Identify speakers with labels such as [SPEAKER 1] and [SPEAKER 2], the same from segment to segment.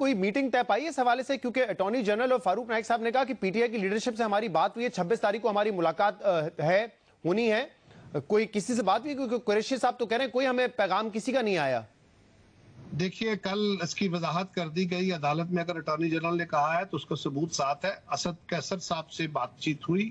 [SPEAKER 1] कोई मीटिंग तय पाई इस हवाले से, क्योंकि अटॉर्नी जनरल और फारूक नाइक साहब ने कहा कि पीटीआई की लीडरशिप से हमारी बात हुई है, 26 तारीख को हमारी मुलाकात होनी है। कोई किसी से बात हुई? क्योंकि कुरैशी साहब तो कह रहे हैं कोई हमें पैगाम किसी का नहीं आया।
[SPEAKER 2] देखिए, कल इसकी वजाहत कर दी गई अदालत में। अगर अटॉर्नी जनरल ने कहा है तो उसका सबूत साथ है। असद कैसर साहब से बातचीत हुई।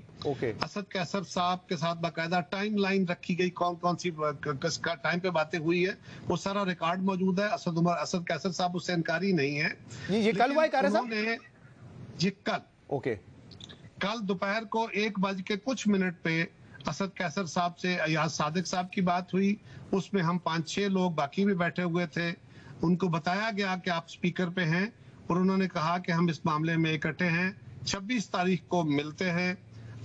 [SPEAKER 2] असद कैसर साहब के साथ बाकायदा टाइम लाइन रखी गई, कौन कौन सी टाइम पे बातें हुई है, वो सारा रिकॉर्ड मौजूद है। असद कैसर साहब उससे इनकारी नहीं है।
[SPEAKER 1] ये कल हुआ है
[SPEAKER 2] कल दोपहर को 1:00 पे असद कैसर साहब से अयाज सादिक साहब की बात हुई। उसमें हम 5-6 लोग बाकी भी बैठे हुए थे। उनको बताया गया कि आप स्पीकर पे हैं और उन्होंने कहा कि हम इस मामले में इकट्ठे हैं, 26 तारीख को मिलते हैं।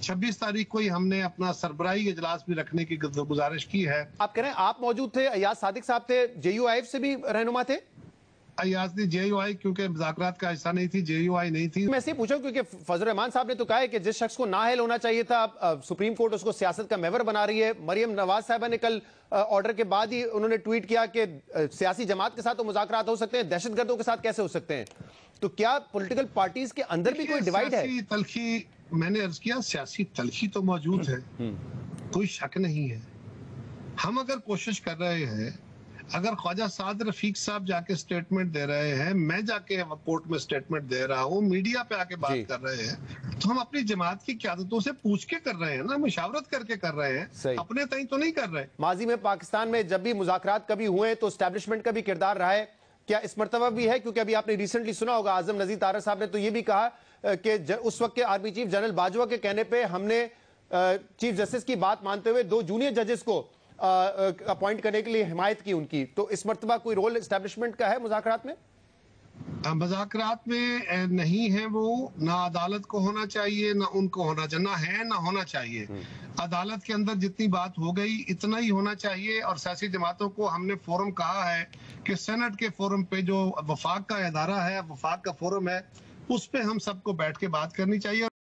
[SPEAKER 2] 26 तारीख को ही हमने अपना सरबराही इजलास भी रखने की गुजारिश की है।
[SPEAKER 1] आप कह रहे हैं आप मौजूद थे, अयाज सादिक साहब थे, जेयूआईएफ से भी रहनुमा थे?
[SPEAKER 2] अयाज ने जेयूआई, क्योंकि मुज़ाकरात का हिस्सा नहीं थी, जेयूआई नहीं थी।
[SPEAKER 1] मैं ऐसे ही पूछा क्योंकि फजल रहमान साहब ने तो कहा है कि जिस शख्स को नाअहल होना चाहिए था, सुप्रीम कोर्ट उसको सियासत का महवर बना रही है। मरियम नवाज साहबा ने कल ऑर्डर के बाद ही उन्होंने ट्वीट किया कि सियासी जमात के साथ तो मुज़ाकरात हो सकते हैं, दहशतगर्दों के साथ कैसे हो सकते हैं? तो क्या पॉलिटिकल पार्टीज के अंदर भी कोई डिवाइड है?
[SPEAKER 2] तलखी, मैंने अर्ज किया, सियासी तलखी तो मौजूद है, कोई शक नहीं है। हम अगर कोशिश कर रहे हैं, अगर ख्वाजा साद रफीक साहब जाके स्टेटमेंट दे रहे हैं, मैं जाके कोर्ट में स्टेटमेंट दे रहा हूँ, मीडिया पे आके बात कर रहे हैं, तो हम अपनी जमात की क़यादतों से पूछ के कर रहे हैं ना, मुशावरत करके कर रहे हैं, अपने तय तो नहीं कर रहे।
[SPEAKER 1] माजी में पाकिस्तान में जब भी मुज़ाकरात कभी हुए तो एस्टैब्लिशमेंट का भी किरदार रहा है, क्या इस मरतबा भी है? क्योंकि अभी आपने रिसेंटली सुना होगा आजम नजीर तारा साहब ने तो ये भी कहा कि उस वक्त के आर्मी चीफ जनरल बाजवा के कहने पे हमने चीफ जस्टिस की बात मानते हुए 2 जूनियर जजेस को अपॉइंट करने के लिए हिमायत की उनकी। तो इस मर्तबा कोई रोल एस्टैब्लिशमेंट का है मुज़ाकरात में?
[SPEAKER 2] मुज़ाकरात में नहीं है वो, ना अदालत को होना चाहिए, ना उनको होना चाहिए, ना है ना होना चाहिए। अदालत के अंदर जितनी बात हो गई इतना ही होना चाहिए। और सियासी जमातों को हमने फोरम कहा है कि सेनेट के फोरम पे जो वफाक का इदारा है, वफाक का फोरम है, उस पे हम सबको बैठ के बात करनी चाहिए।